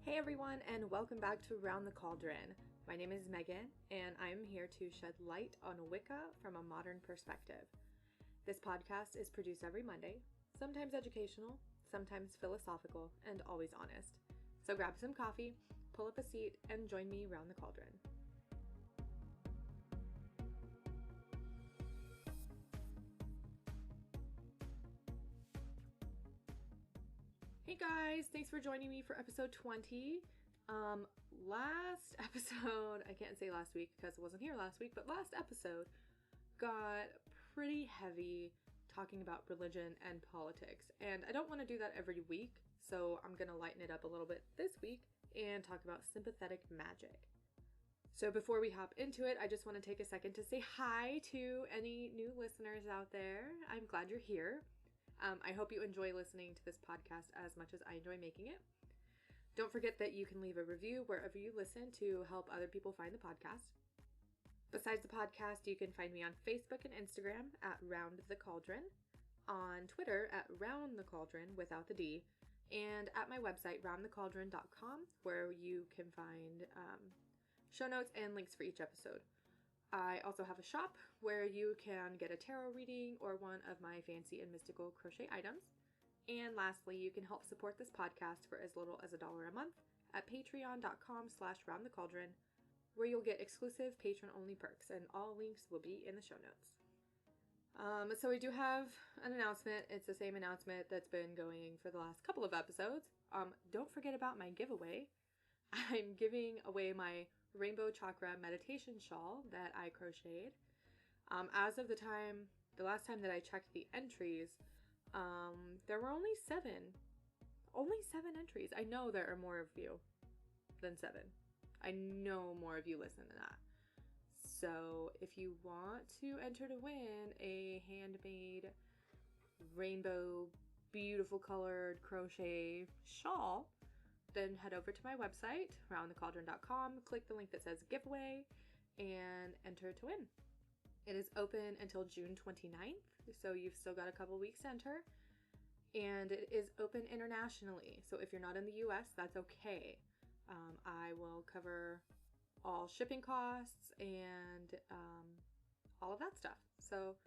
Hey everyone, and welcome back to Round the Cauldron. My name is Megan, and I'm here to shed light on Wicca from a modern perspective. This podcast is produced every Monday, sometimes educational, sometimes philosophical, and always honest. So grab some coffee, pull up a seat, and join me round the cauldron. Hey guys, thanks for joining me for episode 20. Last episode, I can't say last week because I wasn't here last week, but last episode got pretty heavy talking about religion and politics. And I don't want to do that every week, so I'm going to lighten it up a little bit this week and talk about sympathetic magic. So before we hop into it, I just want to take a second to say hi to any new listeners out there. I'm glad you're here. I hope you enjoy listening to this podcast as much as I enjoy making it. Don't forget that you can leave a review wherever you listen to help other people find the podcast. Besides the podcast, you can find me on Facebook and Instagram at Round the Cauldron, on Twitter at Round the Cauldron without the D, and at my website roundthecauldron.com, where you can find show notes and links for each episode. I also have a shop where you can get a tarot reading or one of my fancy and mystical crochet items. And lastly, you can help support this podcast for as little as $1 a month at patreon.com/roundthecauldron, where you'll get exclusive patron-only perks, and all links will be in the show notes. So we do have an announcement. It's the same announcement that's been going for the last couple of episodes. Don't forget about my giveaway. I'm giving away my Rainbow Chakra meditation shawl that I crocheted. As of the last time that I checked the entries, there were only 7 entries. I know there are more of you than 7. I know more of you listen than that. So if you want to enter to win a handmade rainbow, beautiful colored crochet shawl, then head over to my website, roundthecauldron.com, click the link that says giveaway, and enter to win. It is open until June 29th, so you've still got a couple weeks to enter. And it is open internationally, so if you're not in the US, that's okay. I will cover all shipping costs and all of that stuff. So,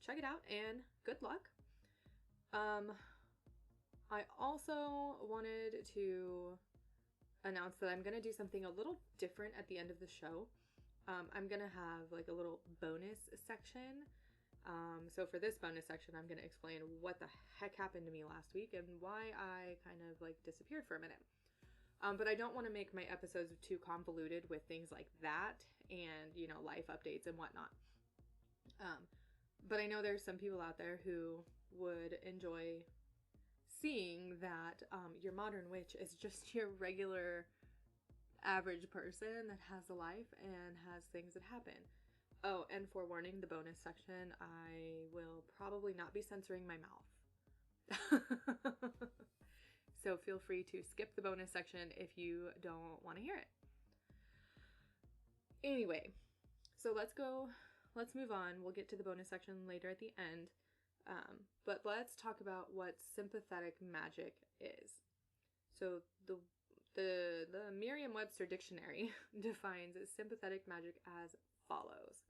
check it out and good luck. I also wanted to announce that I'm going to do something a little different at the end of the show. I'm going to have like a little bonus section. So for this bonus section, I'm going to explain what the heck happened to me last week and why I kind of disappeared for a minute. But I don't want to make my episodes too convoluted with things like that and, life updates and whatnot. But I know there's some people out there who would enjoy seeing that your modern witch is just your regular average person that has a life and has things that happen. Oh, and forewarning, the bonus section, I will probably not be censoring my mouth. So feel free to skip the bonus section if you don't want to hear it. Anyway, so let's move on. We'll get to the bonus section later at the end. But let's talk about what sympathetic magic is. So the Merriam-Webster dictionary defines sympathetic magic as follows.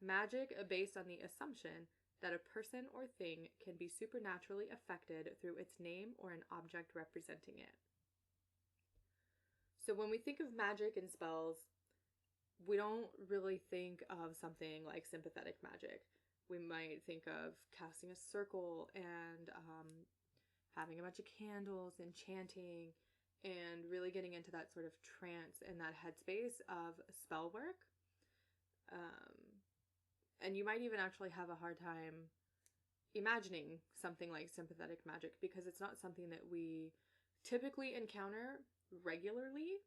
Magic based on the assumption that a person or thing can be supernaturally affected through its name or an object representing it. So when we think of magic and spells, we don't really think of something like sympathetic magic. We might think of casting a circle and having a bunch of candles and chanting and really getting into that sort of trance and that headspace of spell work. And you might even actually have a hard time imagining something like sympathetic magic because it's not something that we typically encounter regularly,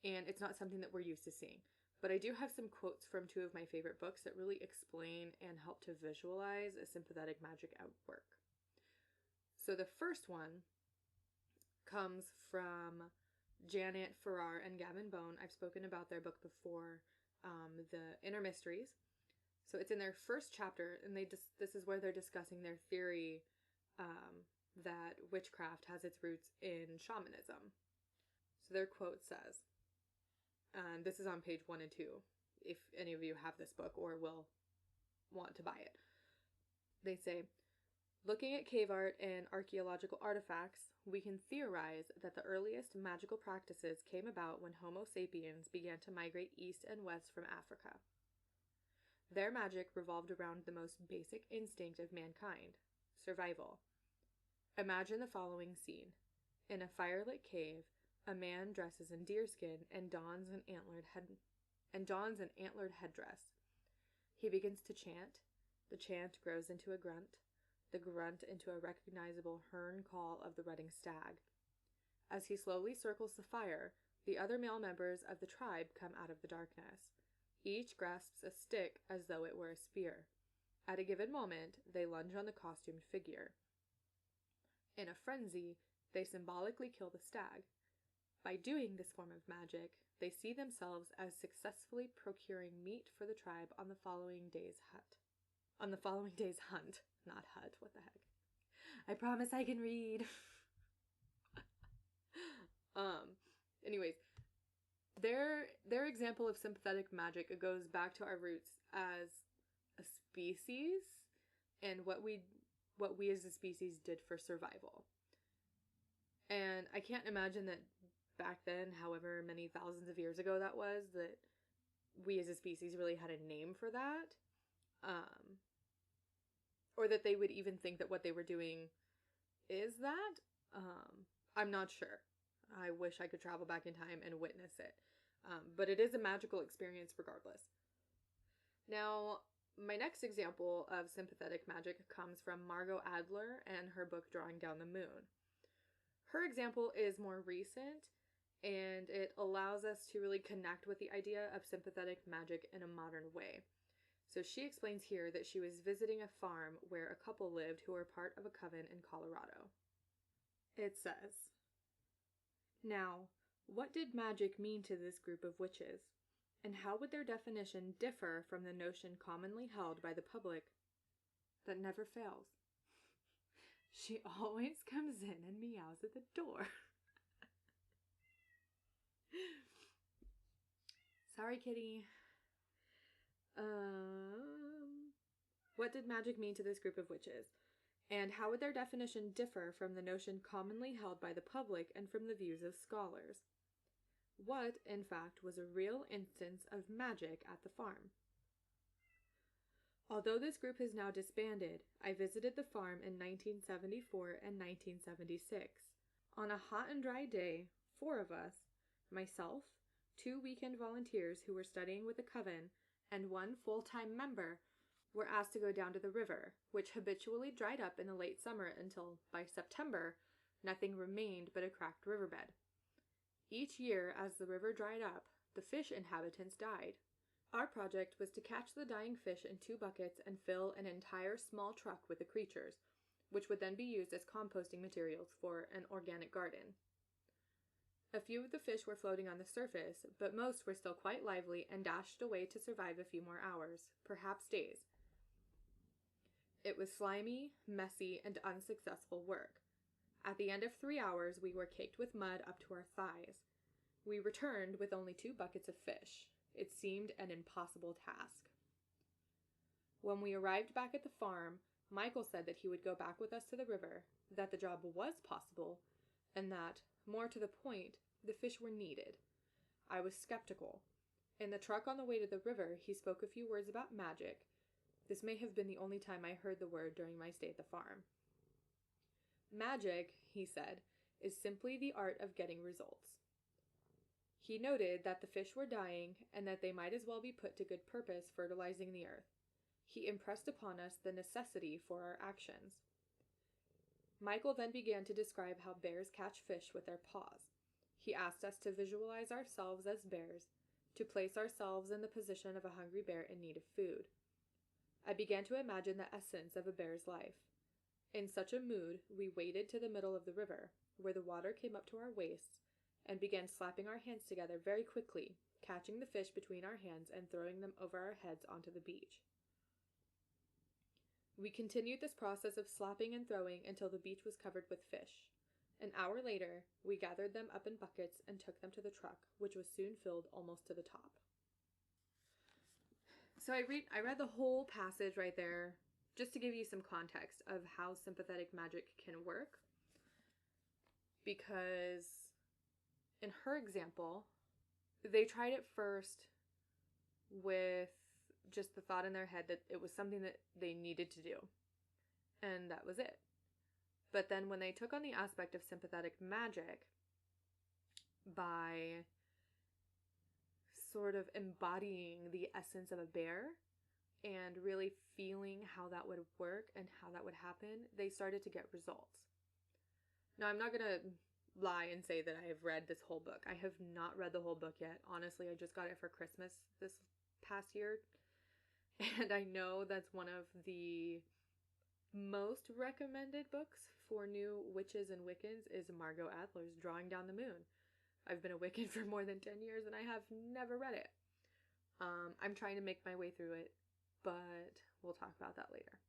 and it's not something that we're used to seeing. But I do have some quotes from 2 of my favorite books that really explain and help to visualize a sympathetic magic at work. So the first one comes from Janet Farrar and Gavin Bone. I've spoken about their book before, The Inner Mysteries. So it's in their first chapter, and this is where they're discussing their theory that witchcraft has its roots in shamanism. So their quote says, and this is on page 1 and 2, if any of you have this book or will want to buy it. They say, looking at cave art and archaeological artifacts, we can theorize that the earliest magical practices came about when Homo sapiens began to migrate east and west from Africa. Their magic revolved around the most basic instinct of mankind, survival. Imagine the following scene. In a firelit cave, a man dresses in deerskin and dons an antlered headdress. He begins to chant. The chant grows into a grunt, the grunt into a recognizable hern call of the rutting stag. As he slowly circles the fire, the other male members of the tribe come out of the darkness. Each grasps a stick as though it were a spear. At a given moment, they lunge on the costumed figure. In a frenzy, they symbolically kill the stag. By doing this form of magic, they see themselves as successfully procuring meat for the tribe on the following day's hunt. Not hut, what the heck. I promise I can read. Anyways, their example of sympathetic magic goes back to our roots as a species and what we as a species did for survival. And I can't imagine that back then, however many thousands of years ago that was, that we as a species really had a name for that. Or that they would even think that what they were doing is that. I'm not sure. I wish I could travel back in time and witness it. But it is a magical experience regardless. Now, my next example of sympathetic magic comes from Margot Adler and her book Drawing Down the Moon. Her example is more recent, and it allows us to really connect with the idea of sympathetic magic in a modern way. So she explains here that she was visiting a farm where a couple lived who were part of a coven in Colorado. It says, "Now, what did magic mean to this group of witches? And how would their definition differ from the notion commonly held by the public that never fails? She always comes in and meows at the door." Sorry, kitty. What did magic mean to this group of witches? And how would their definition differ from the notion commonly held by the public and from the views of scholars? What, in fact, was a real instance of magic at the farm? Although this group has now disbanded, I visited the farm in 1974 and 1976. On a hot and dry day, 4 of us, myself, 2 weekend volunteers who were studying with the coven, and 1 full-time member, were asked to go down to the river, which habitually dried up in the late summer until, by September, nothing remained but a cracked riverbed. Each year, as the river dried up, the fish inhabitants died. Our project was to catch the dying fish in 2 buckets and fill an entire small truck with the creatures, which would then be used as composting materials for an organic garden. A few of the fish were floating on the surface, but most were still quite lively and dashed away to survive a few more hours, perhaps days. It was slimy, messy, and unsuccessful work. At the end of 3 hours, we were caked with mud up to our thighs. We returned with only 2 buckets of fish. It seemed an impossible task. When we arrived back at the farm, Michael said that he would go back with us to the river, that the job was possible, and that, more to the point, the fish were needed. I was skeptical. In the truck on the way to the river, he spoke a few words about magic. This may have been the only time I heard the word during my stay at the farm. Magic, he said, is simply the art of getting results. He noted that the fish were dying and that they might as well be put to good purpose fertilizing the earth. He impressed upon us the necessity for our actions. Michael then began to describe how bears catch fish with their paws. He asked us to visualize ourselves as bears, to place ourselves in the position of a hungry bear in need of food. I began to imagine the essence of a bear's life. In such a mood, we waded to the middle of the river, where the water came up to our waists, and began slapping our hands together very quickly, catching the fish between our hands and throwing them over our heads onto the beach. We continued this process of slapping and throwing until the beach was covered with fish. An hour later, we gathered them up in buckets and took them to the truck, which was soon filled almost to the top. So I read the whole passage right there just to give you some context of how sympathetic magic can work. Because in her example, they tried it first with just the thought in their head that it was something that they needed to do. And that was it. But then when they took on the aspect of sympathetic magic by sort of embodying the essence of a bear and really feeling how that would work and how that would happen, they started to get results. Now, I'm not going to lie and say that I have read this whole book. I have not read the whole book yet. Honestly, I just got it for Christmas this past year. And I know that's one of the most recommended books for new witches and Wiccans is Margot Adler's Drawing Down the Moon. I've been a Wiccan for more than 10 years and I have never read it. I'm trying to make my way through it, but we'll talk about that later.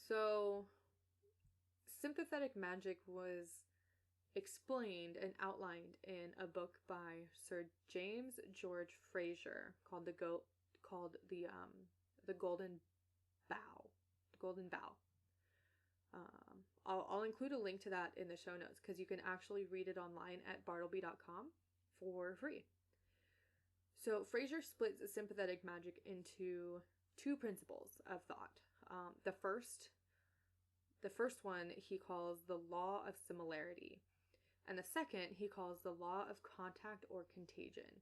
So sympathetic magic was explained and outlined in a book by Sir James George Frazer called the Golden Bough. The Golden Bough. I'll include a link to that in the show notes because you can actually read it online at bartleby.com for free. So Frazer splits sympathetic magic into two principles of thought. The first one he calls the law of similarity, and the second he calls the law of contact or contagion.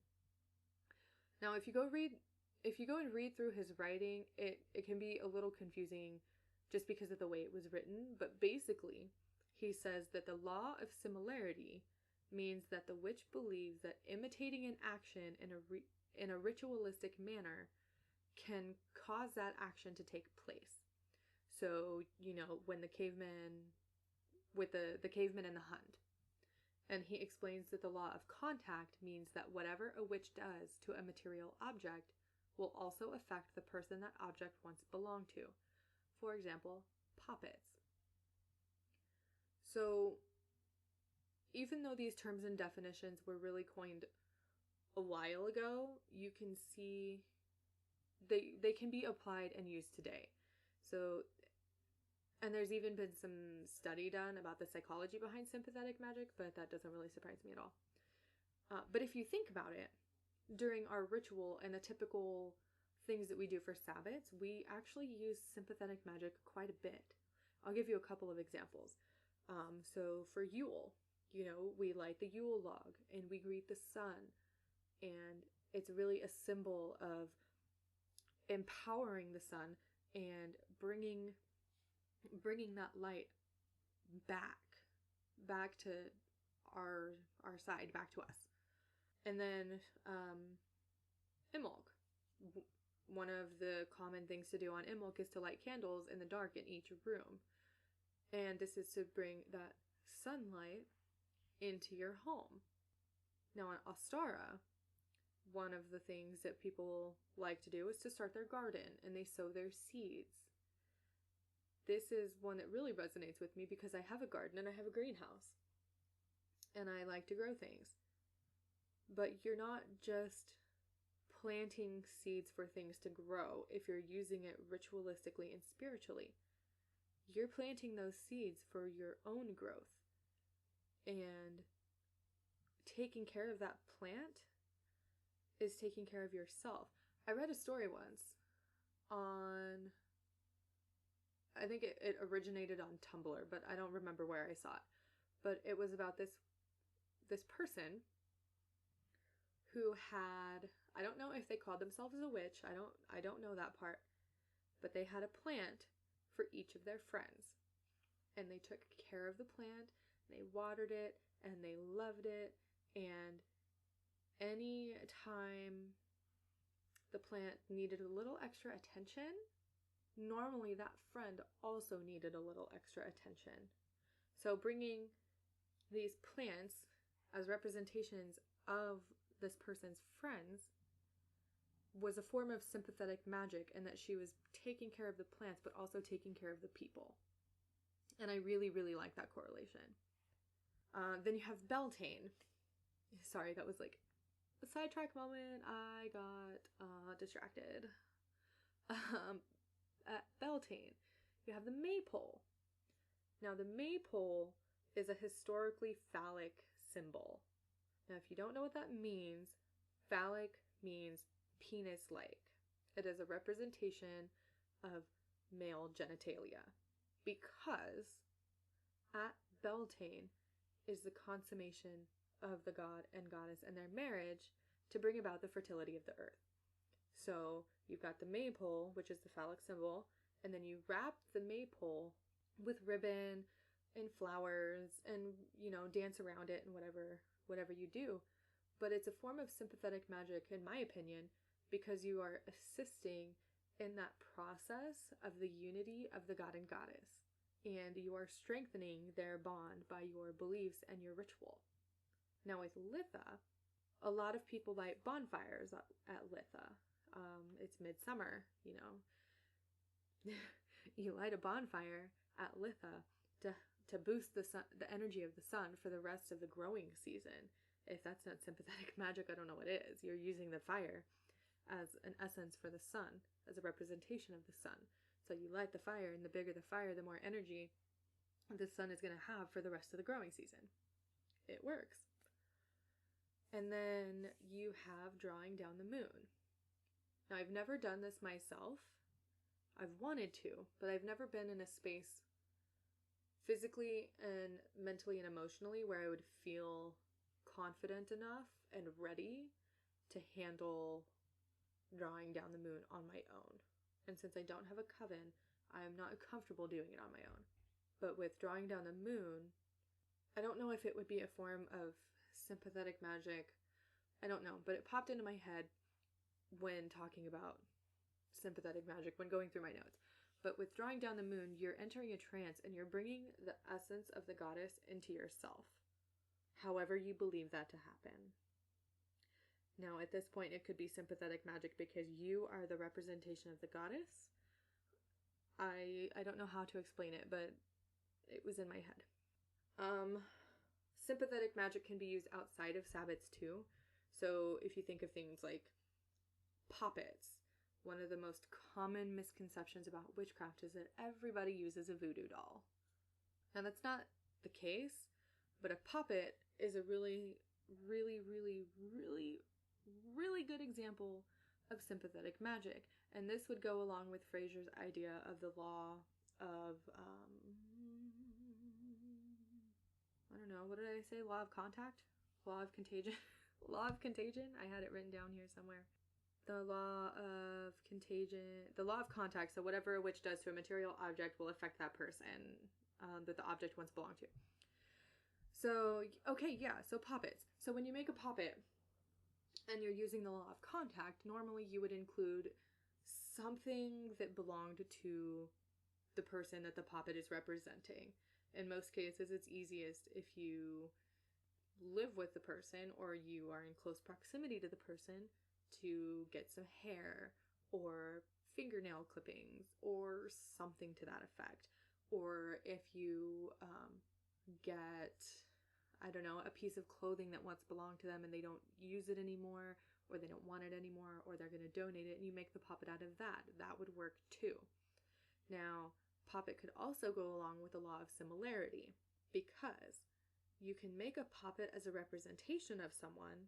Now, if you go and read through his writing, it can be a little confusing just because of the way it was written, but basically, he says that the law of similarity means that the witch believes that imitating an action in a ritualistic manner can cause that action to take place. So, when the caveman, with the caveman and the hunt. And he explains that the law of contact means that whatever a witch does to a material object will also affect the person that object once belonged to. For example, poppets. So, even though these terms and definitions were really coined a while ago, you can see they can be applied and used today. So, and there's even been some study done about the psychology behind sympathetic magic, but that doesn't really surprise me at all. But if you think about it, during our ritual and the typical things that we do for Sabbats, we actually use sympathetic magic quite a bit. I'll give you a couple of examples. So for Yule, we light the Yule log and we greet the sun, and it's really a symbol of empowering the sun and bringing that light back to our side, back to us. And then Imbolc. One of the common things to do on Imbolc is to light candles in the dark in each room. And this is to bring that sunlight into your home. Now on Ostara, one of the things that people like to do is to start their garden, and they sow their seeds. This is one that really resonates with me because I have a garden and I have a greenhouse. And I like to grow things. But you're not just planting seeds for things to grow if you're using it ritualistically and spiritually. You're planting those seeds for your own growth. And taking care of that plant is taking care of yourself. I read a story once on, I think it originated on Tumblr, but I don't remember where I saw it. But it was about this person who had, I don't know if they called themselves a witch, I don't know that part, but they had a plant for each of their friends. And they took care of the plant, they watered it, and they loved it, and any time the plant needed a little extra attention, normally that friend also needed a little extra attention. So bringing these plants as representations of this person's friends was a form of sympathetic magic, and that she was taking care of the plants but also taking care of the people. And I really, really like that correlation. Then you have Beltane. Sorry, that was like a sidetrack moment. I got distracted. At Beltane, you have the maypole. Now, the maypole is a historically phallic symbol. Now, if you don't know what that means, phallic means penis-like. It is a representation of male genitalia, because at Beltane is the consummation of the god and goddess and their marriage to bring about the fertility of the earth. So you've got the maypole, which is the phallic symbol, and then you wrap the maypole with ribbon and flowers and, dance around it and whatever you do. But it's a form of sympathetic magic, in my opinion, because you are assisting in that process of the unity of the god and goddess. And you are strengthening their bond by your beliefs and your ritual. Now with Litha, a lot of people light bonfires at Litha. It's midsummer, You light a bonfire at Litha to boost the energy of the sun for the rest of the growing season. If that's not sympathetic magic, I don't know what is. You're using the fire as an essence for the sun, as a representation of the sun. So you light the fire, and the bigger the fire, the more energy the sun is going to have for the rest of the growing season. It works. And then you have drawing down the moon. Now, I've never done this myself. I've wanted to, but I've never been in a space physically and mentally and emotionally where I would feel confident enough and ready to handle drawing down the moon on my own. And since I don't have a coven, I am not comfortable doing it on my own. But with drawing down the moon, I don't know if it would be a form of sympathetic magic. I don't know, but it popped into my head when talking about sympathetic magic, when going through my notes. But with drawing down the moon, you're entering a trance and you're bringing the essence of the goddess into yourself, however you believe that to happen. Now, at this point, it could be sympathetic magic because you are the representation of the goddess. I don't know how to explain it, but it was in my head. Sympathetic magic can be used outside of Sabbats too. So if you think of things like poppets, one of the most common misconceptions about witchcraft is that everybody uses a voodoo doll. Now, that's not the case, but a puppet is a really, really, really, really, really good example of sympathetic magic. And this would go along with Fraser's idea of the law of, I don't know, what did I say? Law of contact? Law of contagion? Law of contagion? I had it written down here somewhere. The law of contagion, the law of contact. So whatever a witch does to a material object will affect that person that the object once belonged to. So, okay, yeah, so poppets. So when you make a poppet and you're using the law of contact, normally you would include something that belonged to the person that the poppet is representing. In most cases, it's easiest if you live with the person or you are in close proximity to the person to get some hair or fingernail clippings or something to that effect. Or if you get, I don't know, a piece of clothing that once belonged to them and they don't use it anymore, or they don't want it anymore, or they're going to donate it, and you make the poppet out of that. That would work too. Now, poppet could also go along with the law of similarity, because you can make a poppet as a representation of someone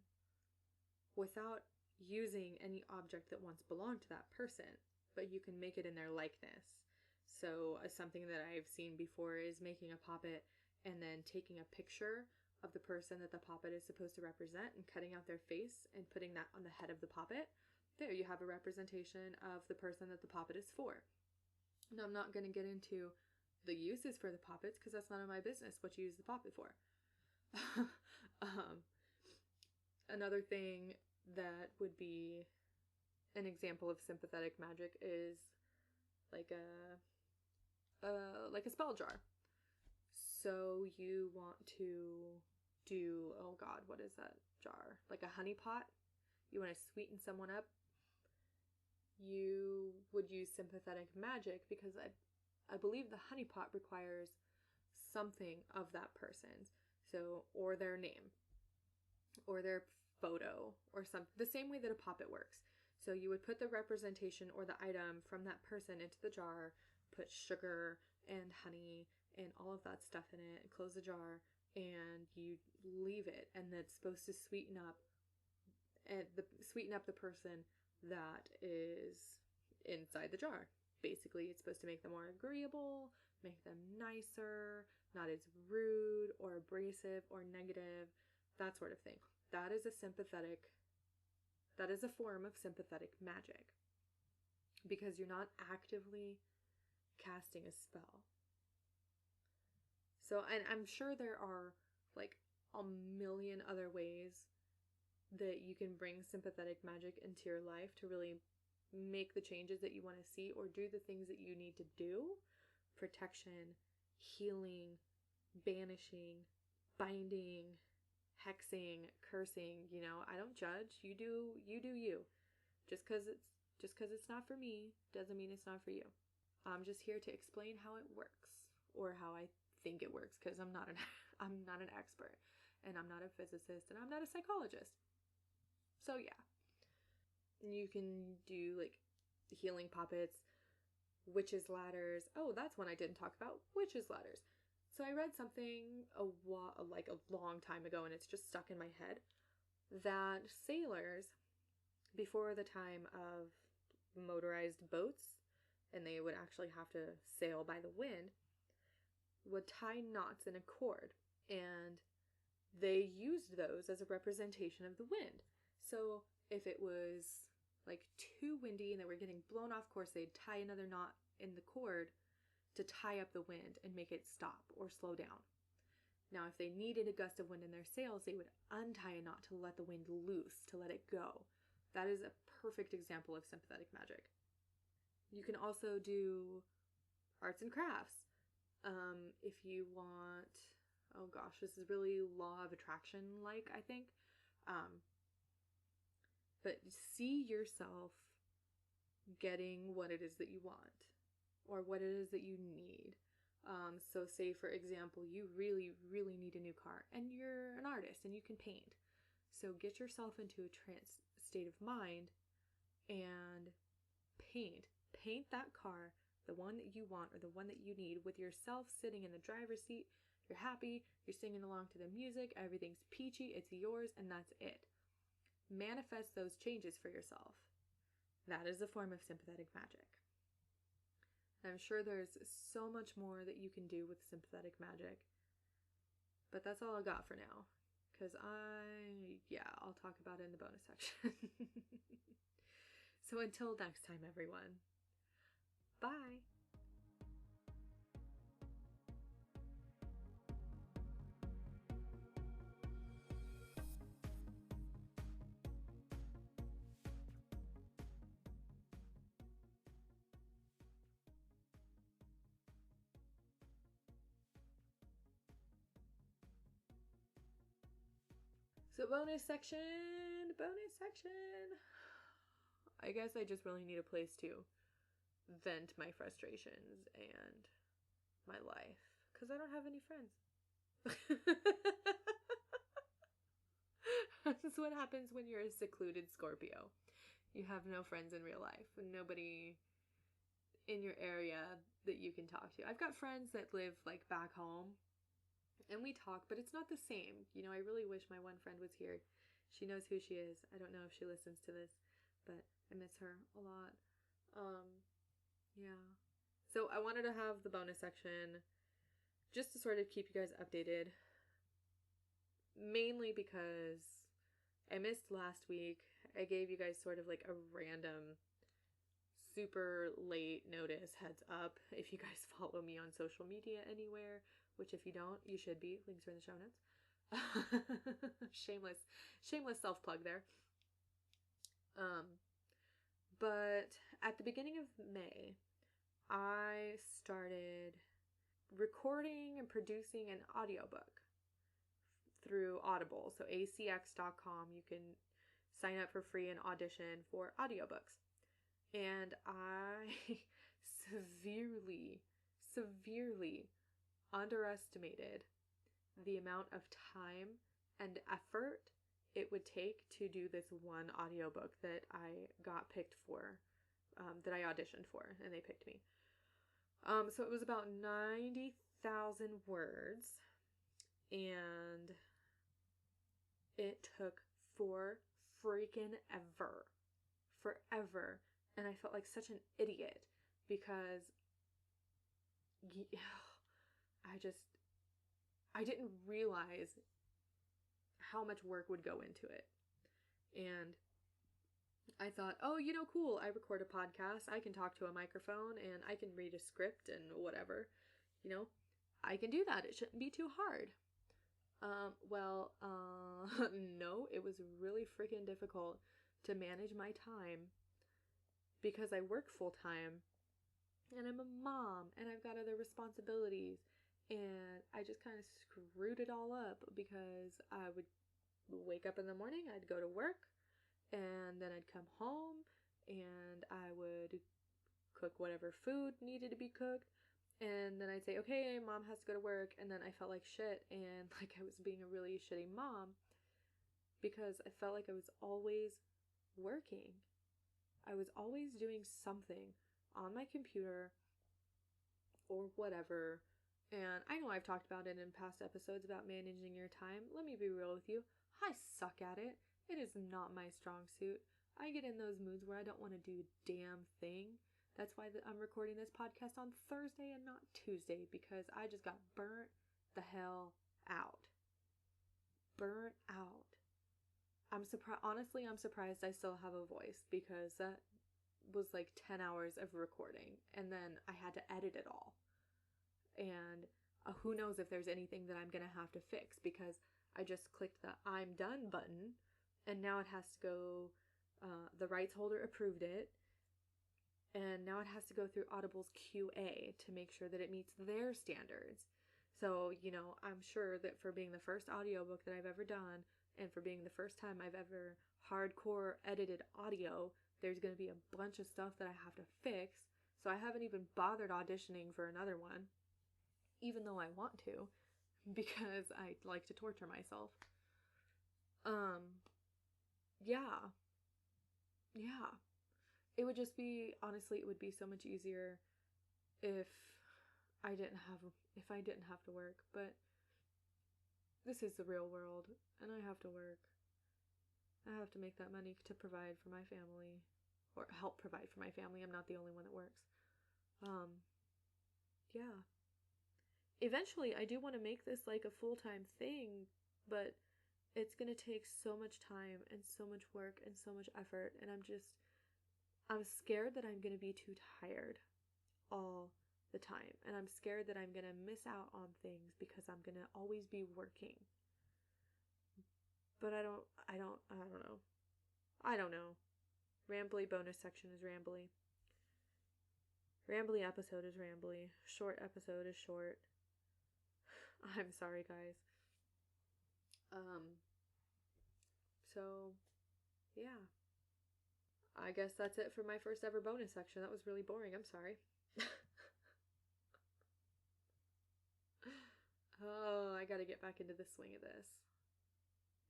without using any object that once belonged to that person, but you can make it in their likeness. So something that I've seen before is making a poppet and then taking a picture of the person that the poppet is supposed to represent and cutting out their face and putting that on the head of the poppet. There you have a representation of the person that the poppet is for. Now, I'm not going to get into the uses for the poppets because that's none of my business what you use the poppet for. Another thing that would be an example of sympathetic magic is like a spell jar. So you want to do, oh God, what is that jar? Like a honey pot. You want to sweeten someone up. would use Sympathetic Magick because I believe the honeypot requires something of that person's. So, or their name, or their photo, or the same way that a poppet works. So you would put the representation or the item from that person into the jar, put sugar and honey and all of that stuff in it, close the jar, and you leave it, and that's supposed to sweeten up the person that is inside the jar. Basically, it's supposed to make them more agreeable, make them nicer, not as rude or abrasive or negative, that sort of thing. That is a form of sympathetic magic, because you're not actively casting a spell. So, and I'm sure there are like a million other ways that you can bring sympathetic magic into your life to really make the changes that you want to see, or do the things that you need to do. Protection, healing, banishing, binding, hexing, cursing, I don't judge. You do you. Just because it's not for me doesn't mean it's not for you. I'm just here to explain how it works, or how I think it works, because I'm not an expert, and I'm not a physicist, and I'm not a psychologist. So yeah, you can do like healing puppets, witches' ladders. Oh, that's one I didn't talk about, witches' ladders. So I read something a long time ago, and it's just stuck in my head, that sailors, before the time of motorized boats, and they would actually have to sail by the wind, would tie knots in a cord, and they used those as a representation of the wind. So if it was like too windy and they were getting blown off course, they'd tie another knot in the cord to tie up the wind and make it stop or slow down. Now, if they needed a gust of wind in their sails, they would untie a knot to let the wind loose, to let it go. That is a perfect example of sympathetic magic. You can also do arts and crafts. If you want, oh gosh, this is really law of attraction like, I think. But see yourself getting what it is that you want, or what it is that you need. So say, for example, you really, really need a new car, and you're an artist and you can paint. So get yourself into a trance state of mind and paint. Paint that car, the one that you want or the one that you need, with yourself sitting in the driver's seat. You're happy, you're singing along to the music, everything's peachy, it's yours, and that's it. Manifest those changes for yourself. That is a form of sympathetic magic. I'm sure there's so much more that you can do with sympathetic magic, but that's all I got for now, because I'll talk about it in the bonus section. So until next time, everyone, bye. So bonus section. I guess I just really need a place to vent my frustrations and my life, because I don't have any friends. That's what happens when you're a secluded Scorpio. You have no friends in real life, and nobody in your area that you can talk to. I've got friends that live like back home, and we talk, but it's not the same. I really wish my one friend was here. She knows who she is. I don't know if she listens to this, but I miss her a lot. Yeah. So I wanted to have the bonus section just to sort of keep you guys updated. Mainly because I missed last week. I gave you guys sort of like a random, super late notice heads up. If you guys follow me on social media anywhere, which if you don't, you should be. Links are in the show notes. Shameless self-plug there. But at the beginning of May, I started recording and producing an audiobook through Audible. So acx.com, you can sign up for free and audition for audiobooks. And I severely underestimated the amount of time and effort it would take to do this one audiobook that I got picked for, that I auditioned for, and they picked me. So it was about 90,000 words, and it took forever. And I felt like such an idiot because I didn't realize how much work would go into it. And I thought, oh, cool, I record a podcast, I can talk to a microphone, and I can read a script and whatever. I can do that. It shouldn't be too hard. No, it was really freaking difficult to manage my time because I work full time and I'm a mom and I've got other responsibilities, and I just kind of screwed it all up because I would wake up in the morning, I'd go to work, and then I'd come home and I would cook whatever food needed to be cooked. And then I'd say, okay, mom has to go to work. And then I felt like shit and like I was being a really shitty mom because I felt like I was always working. I was always doing something on my computer or whatever. And I know I've talked about it in past episodes about managing your time. Let me be real with you. I suck at it. It is not my strong suit. I get in those moods where I don't want to do a damn thing. That's why I'm recording this podcast on Thursday and not Tuesday, because I just got burnt the hell out. Burnt out. I'm surprised. Honestly, I'm surprised I still have a voice because that was like 10 hours of recording, and then I had to edit it all. And who knows if there's anything that I'm going to have to fix, because I just clicked the I'm done button, and now it has to go, the rights holder approved it. And now it has to go through Audible's QA to make sure that it meets their standards. So, I'm sure that for being the first audiobook that I've ever done, and for being the first time I've ever hardcore edited audio, there's going to be a bunch of stuff that I have to fix. So I haven't even bothered auditioning for another one, even though I want to, because I like to torture myself. Yeah. It would just be, honestly, it would be so much easier if I didn't have to work, but this is the real world, and I have to work. I have to make that money to provide for my family, or help provide for my family. I'm not the only one that works. Yeah. Eventually, I do want to make this like a full-time thing, but it's going to take so much time and so much work and so much effort, and I'm scared that I'm going to be too tired all the time. And I'm scared that I'm going to miss out on things because I'm going to always be working. But I don't know. Rambly bonus section is rambly. Rambly episode is rambly. Short episode is short. I'm sorry, guys. So, yeah. I guess that's it for my first ever bonus section. That was really boring. I'm sorry. Oh, I gotta get back into the swing of this.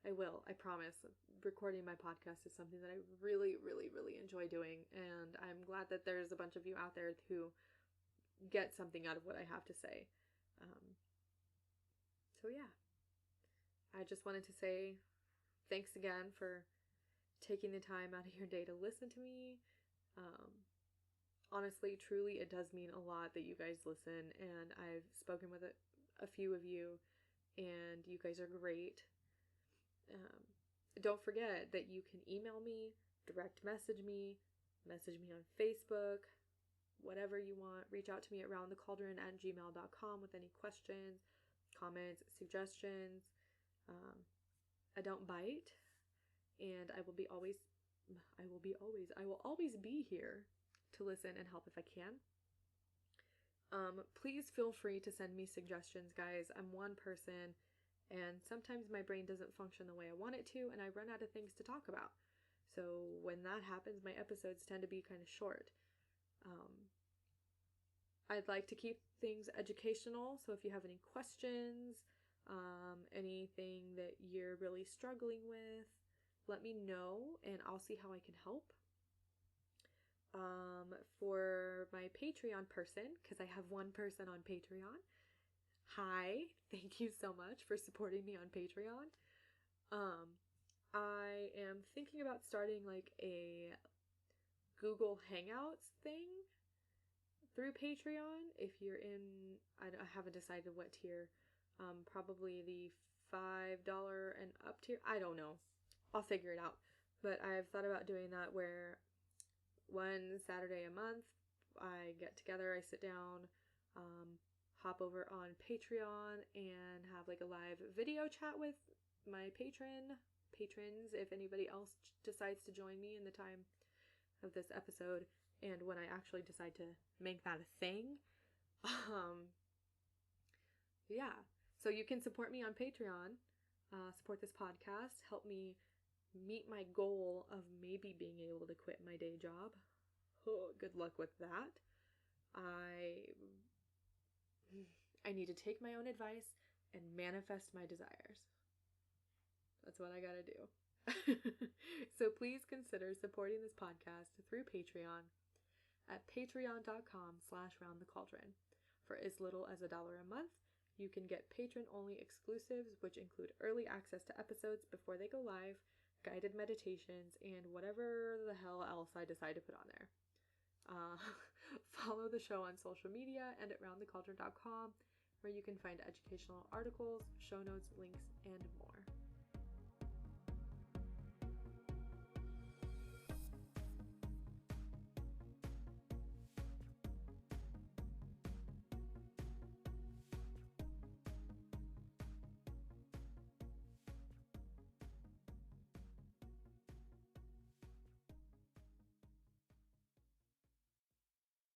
I will. I promise. Recording my podcast is something that I really, really, really enjoy doing. And I'm glad that there's a bunch of you out there who get something out of what I have to say. So yeah. I just wanted to say thanks again for taking the time out of your day to listen to me. Honestly, truly, it does mean a lot that you guys listen, and I've spoken with a few of you, and you guys are great. Don't forget that you can email me, direct message me on Facebook, whatever you want. Reach out to me at roundthecauldron@gmail.com with any questions, comments, suggestions. I don't bite. And I will always be here to listen and help if I can. Please feel free to send me suggestions, guys. I'm one person, and sometimes my brain doesn't function the way I want it to, and I run out of things to talk about. So when that happens, my episodes tend to be kind of short. I'd like to keep things educational, so if you have any questions, anything that you're really struggling with, let me know and I'll see how I can help. For my Patreon person, because I have one person on Patreon, hi, thank you so much for supporting me on Patreon. I am thinking about starting like a Google Hangouts thing through Patreon. If you're in, I haven't decided what tier, probably the $5 and up tier. I don't know. I'll figure it out. But I've thought about doing that where one Saturday a month I get together, I sit down, hop over on Patreon and have like a live video chat with my patrons, if anybody else decides to join me in the time of this episode, and when I actually decide to make that a thing. Yeah, so you can support me on Patreon, support this podcast, help me meet my goal of maybe being able to quit my day job. Oh, good luck with that. I need to take my own advice and manifest my desires. That's what I gotta do. So please consider supporting this podcast through Patreon at patreon.com/roundthecauldron. For as little as $1 a month, you can get patron-only exclusives, which include early access to episodes before they go live, guided meditations, and whatever the hell else I decide to put on there. Follow the show on social media and at roundthecauldron.com, where you can find educational articles, show notes, links, and more.